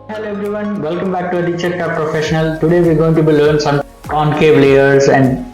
Hello everyone, welcome back to Teacher Cat Professional. Today we're going to be learning some concave layers and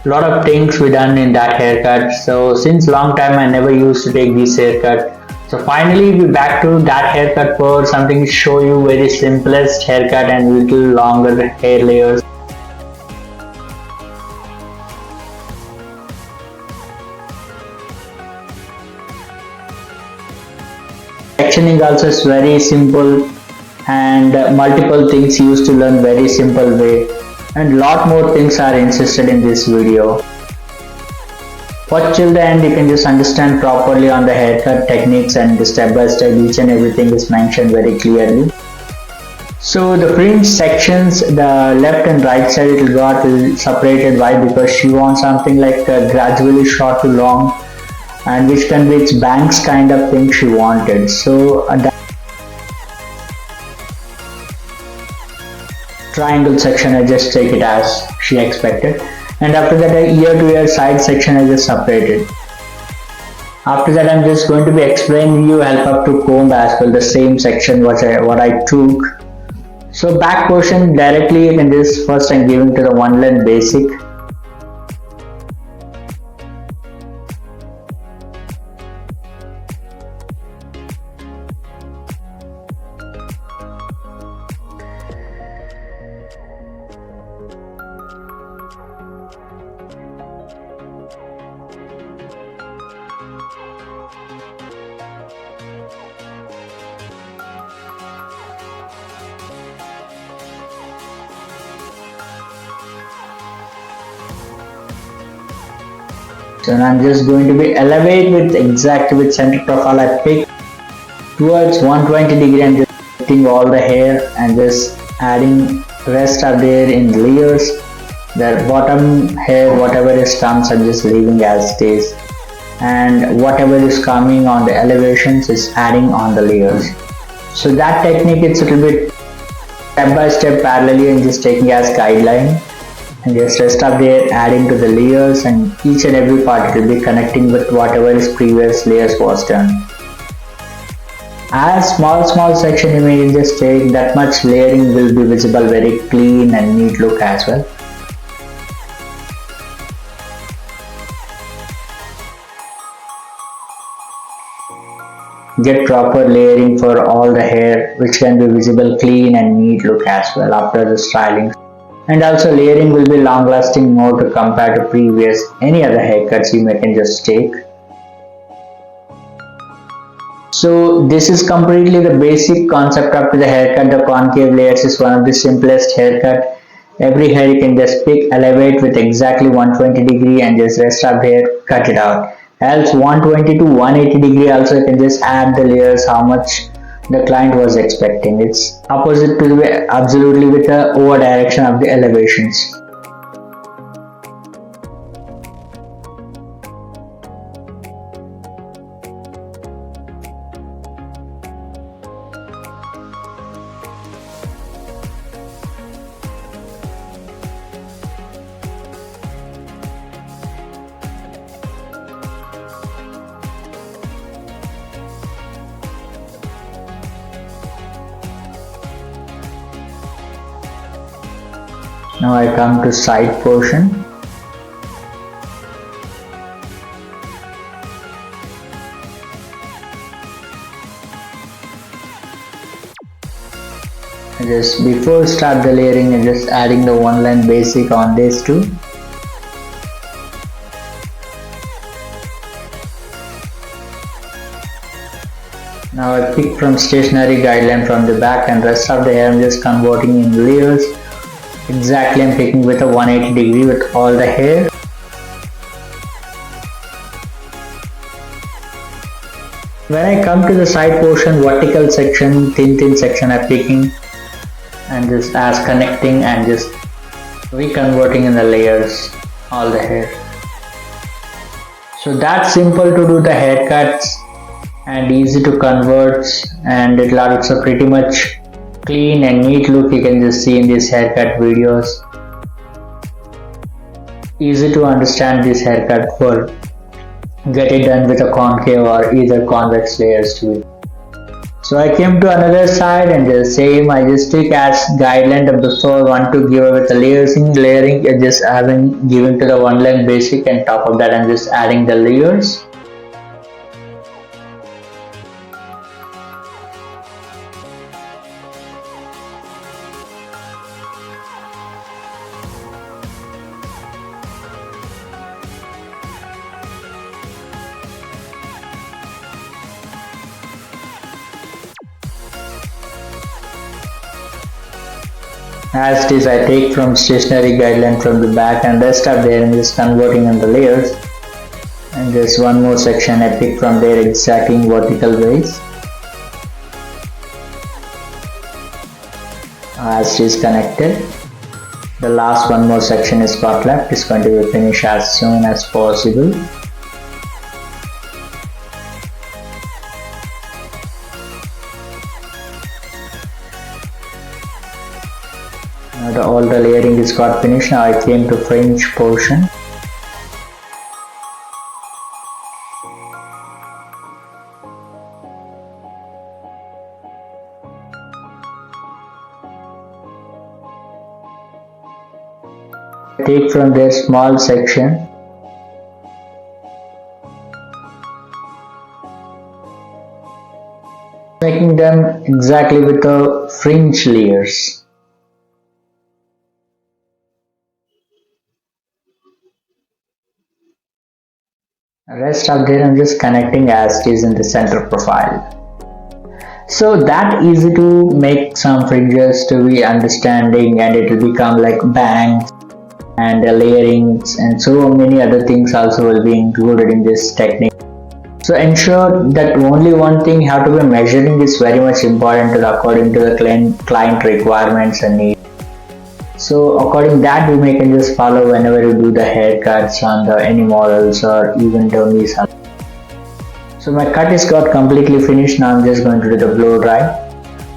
lot of things we done in that haircut. So since long time I never used to take this haircut. So finally we're back to that haircut for something to show you very simplest haircut and little longer hair layers. Sectioning also is very simple and multiple things used to learn very simple way, and lot more things are insisted in this video. Watch till the end, you can just understand properly on the haircut techniques, and the step by step each and everything is mentioned very clearly. So the fringe sections, the left and right side it got separated. Why? Because she wants something like gradually short to long, and which can be its bangs kind of thing she wanted. So triangle section I just take it as she expected, and after that a ear to ear side section I just separated. After that I'm just going to be explaining you help up to comb as well, the same section what I took. So back portion directly you can just first I'm giving to the one length basic. So now I'm just going to be elevate with exactly with center profile I pick towards 120 degree and just putting all the hair and just adding rest are there in layers. The bottom hair whatever is comes I'm just leaving as it is, and whatever is coming on the elevations is adding on the layers. So that technique it's a little bit step by step parallelly and just taking as guideline, and just rest up there adding to the layers, and each and every part will be connecting with whatever is previous layers was done. As small section you may just take, that much layering will be visible very clean and neat look as well. Get proper layering for all the hair which can be visible clean and neat look as well after the styling. And also layering will be long lasting more to compare to previous any other haircuts you may can just take. So this is completely the basic concept of the haircut. The concave layers is one of the simplest haircut. Every hair you can just pick, elevate with exactly 120 degree and just rest up here, cut it out. Else 120 to 180 degree also you can just add the layers how much the client was expecting. It's opposite to the absolutely with the over direction of the elevations. Now I come to side portion. Just before start the layering, I'm just adding the one line basic on this too. Now I pick from stationary guideline from the back, and rest of the hair I'm just converting in layers. Exactly I'm taking with a 180 degree with all the hair. When I come to the side portion, vertical section, thin section I'm picking and just as connecting and just reconverting in the layers all the hair. So that's simple to do the haircuts and easy to convert, and it looks a pretty much clean and neat look you can just see in these haircut videos. Easy to understand this haircut for get it done with a concave or either convex layers to it. So I came to another side and the same I just took as guideline of before, want to give away the layering, just having given to the one line basic, and top of that I'm just adding the layers. As it is, I take from stationary guideline from the back and rest of there and just converting in the layers. And just one more section I pick from there exactly in vertical ways. As it is connected. The last one more section is got left. It's going to be finished as soon as possible. Now all the layering is got finished. Now I came to fringe portion. Take from their small section. Making them exactly with the fringe layers. Rest of there I'm just connecting as it is in the center profile. So that easy to make some fringes to be understanding, and it will become like bangs and layerings and so many other things also will be included in this technique. So ensure that only one thing you have to be measuring is very much important according to the client requirements and needs. So according that we may can just follow whenever you do the haircuts on the any models or even dummies. So my cut is got completely finished. Now I'm just going to do the blow dry.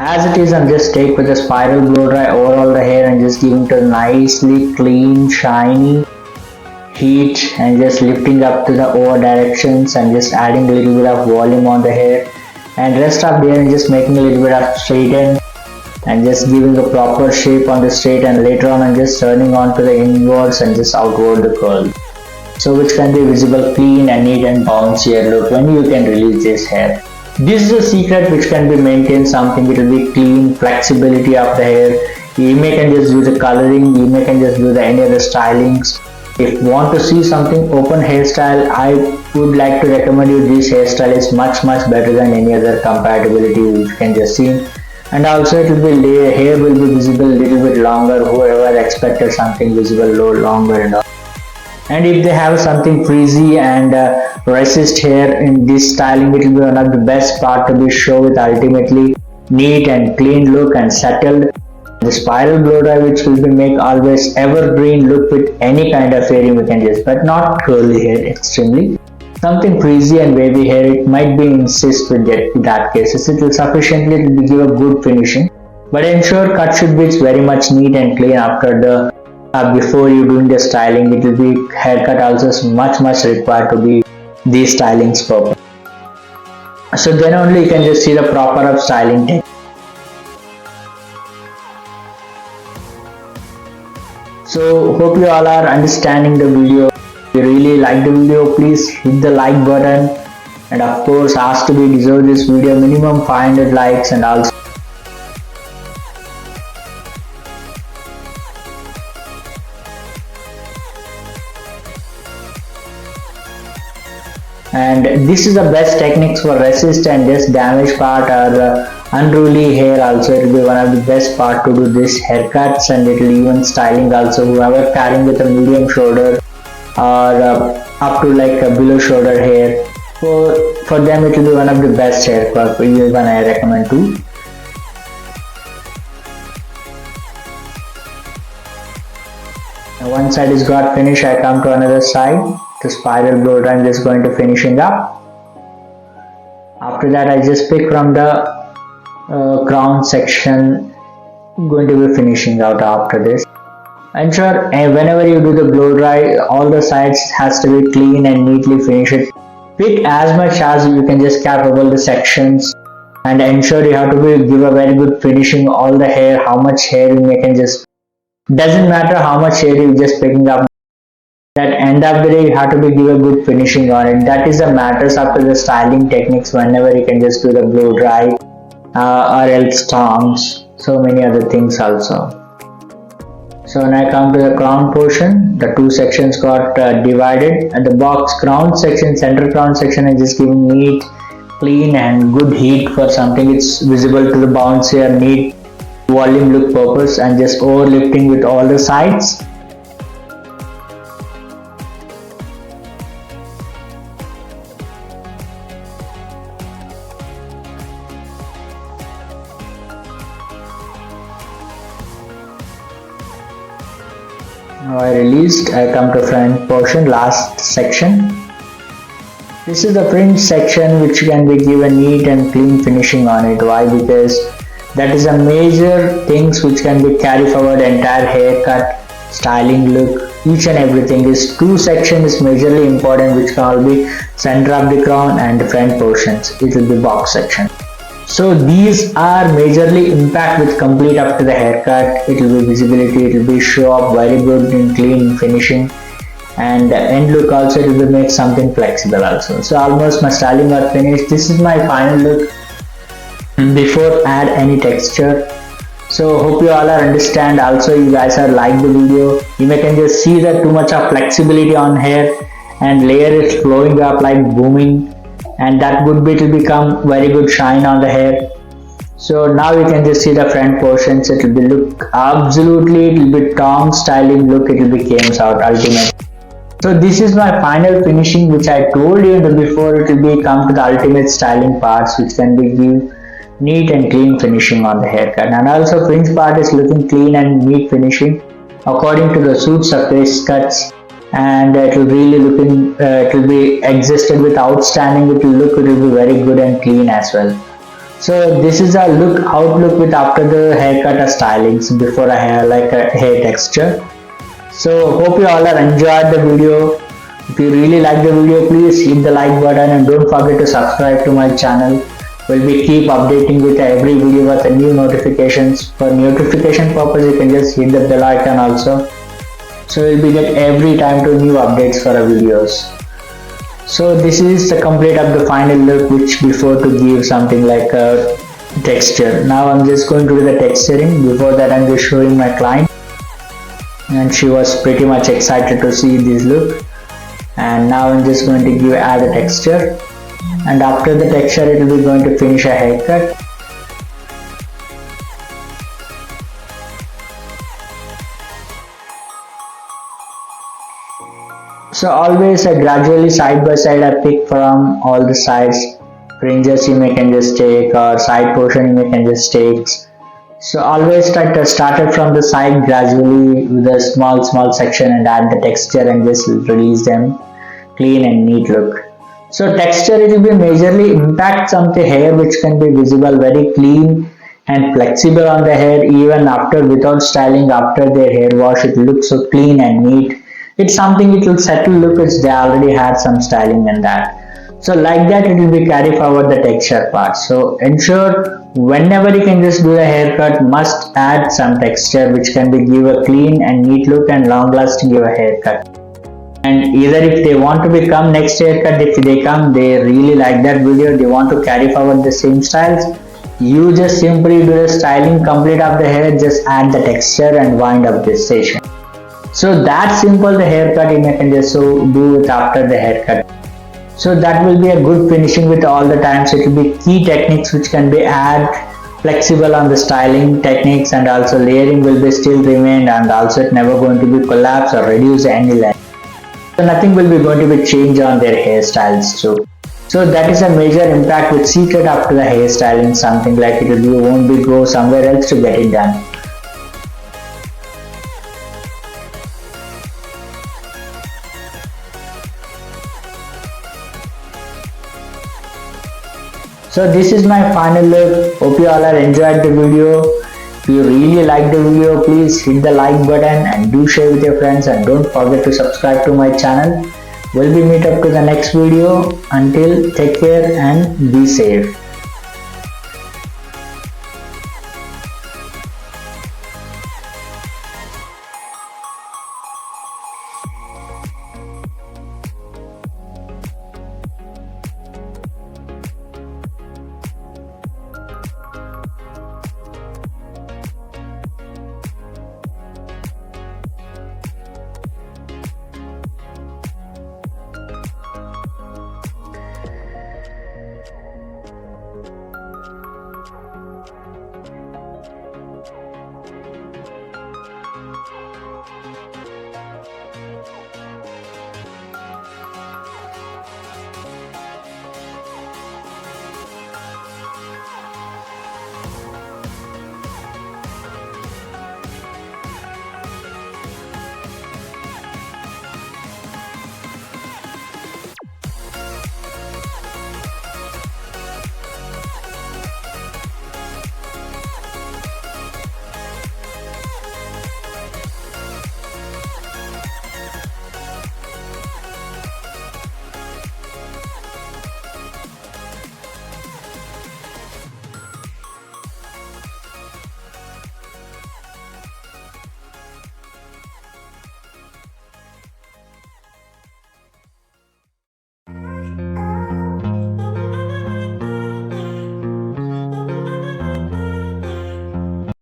As it is, I'm just take with a spiral blow dry over all the hair and just giving to nicely clean shiny heat and just lifting up to the over directions and just adding a little bit of volume on the hair, and rest of the hair and just making a little bit of straighten and just giving a proper shape on the straight, and later on I'm just turning on to the inwards and just outward the curl, so which can be visible clean and neat and bouncy hair look when you can release this hair. This is a secret which can be maintained something. It will be clean flexibility of the hair. You may can just do the coloring, you may can just do the any other stylings. If you want to see something open hairstyle, I would like to recommend you this hairstyle is much better than any other compatibility you can just see. And also it will be hair will be visible little bit longer, whoever expected something visible longer and all. And if they have something frizzy and resist hair in this styling, it will be one of the best part to be show with ultimately neat and clean look and settled. The spiral blow dry which will be make always evergreen look with any kind of hair you can just, but not curly hair extremely. Something frizzy and wavy hair, it might be insist with that cases. It will sufficiently to give a good finishing, but ensure cut should be very much neat and clean after the before you doing the styling. It will be haircut also is much required to be these stylings purpose. So then only you can just see the proper of styling technique. So hope you all are understanding the video. If you really like the video, please hit the like button, and of course ask to be deserve this video minimum 500 likes, and also and this is the best techniques for resist and just damage part or unruly hair. Also it will be one of the best part to do this haircuts, and it will even styling also whoever carrying with a medium shoulder or up to like a below shoulder hair, for them it will be one of the best haircut even I recommend too. Now one side is got finished, I come to another side. The spiral blow dry I'm just going to finishing up. After that I just pick from the crown section, going to be finishing out after this. Ensure whenever you do the blow dry, all the sides has to be clean and neatly finished. Pick as much as you can just capable the sections and ensure you have to give a very good finishing all the hair. How much hair you can just, doesn't matter how much hair you just picking up, that end of the day you have to give a good finishing on it. That is the matters after the styling techniques. Whenever you can just do the blow dry or else storms, so many other things also. So when I come to the crown portion, the two sections got divided, and the box crown section, center crown section is just giving neat, clean and good heat for something. It's visible to the bouncy or neat volume look purpose, and just overlifting with all the sides. Now I released, I come to front portion, last section. This is the fringe section which can be given neat and clean finishing on it. Why? Because that is a major things which can be carry forward entire haircut, styling look, each and everything. Is two sections is majorly important, which can all be center of the crown and the front portions. It will be box section. So these are majorly impact with complete up to the haircut. It will be visibility, it will be show up very good in clean finishing, and the end look also it will be make something flexible also. So almost my styling got finished. This is my final look before add any texture. So hope you all are understand. Also you guys are like the video. You may can just see that too much of flexibility on hair, and layer is flowing up like booming, and that would be to become very good shine on the hair. So now you can just see the front portions. It will be look absolutely, it will be Tom styling look. It will be comes out ultimate. So this is my final finishing, which I told you in the before. It will be come to the ultimate styling parts, which can be give neat and clean finishing on the haircut. And also fringe part is looking clean and neat finishing according to the suit surface cuts, and it will really looking it will be existed with outstanding. It will look, it will be very good and clean as well. So this is a look outlook with after the haircut or stylings before a hair like a hair texture. So hope you all are enjoyed the video. If you really like the video, please hit the like button and don't forget to subscribe to my channel. We'll be keep updating with every video with the new notifications. For notification purpose, you can just hit the bell icon also. So you'll be get every time to new updates for our videos. So this is the complete of the final look, which before to give something like a texture. Now I'm just going to do the texturing. Before that I'm just showing my client, and she was pretty much excited to see this look. And now I'm just going to give add a texture, and after the texture it will be going to finish a haircut. So always gradually side by side I pick from all the sides. Fringes you may can just take, or side portion you may can just take. So always started from the side gradually with a small section, and add the texture and just release them clean and neat look. So texture it will be majorly impacts on the hair, which can be visible very clean and flexible on the hair. Even after without styling, after their hair wash, it looks so clean and neat. It's something it will settle look as they already had some styling and that. So like that it will be carry forward the texture part. So ensure whenever you can just do a haircut, must add some texture which can be give a clean and neat look and long lasting your haircut. And either if they want to become next haircut, if they come they really like that video, they want to carry forward the same styles, you just simply do the styling complete of the hair, just add the texture and wind up this session. So that simple the haircut you can just so do it after the haircut. So that will be a good finishing with all the times. It will be key techniques which can be add flexible on the styling techniques, and also layering will be still remain, and also it never going to be collapse or reduce any length. So nothing will be going to be change on their hairstyles too. So that is a major impact with secret after the hairstyling, something like it will be won't be go somewhere else to get it done. So this is my final look. Hope you all are enjoyed the video. If you really like the video, please hit the like button and do share with your friends, and don't forget to subscribe to my channel. We'll be meet up to the next video. Until, take care and be safe.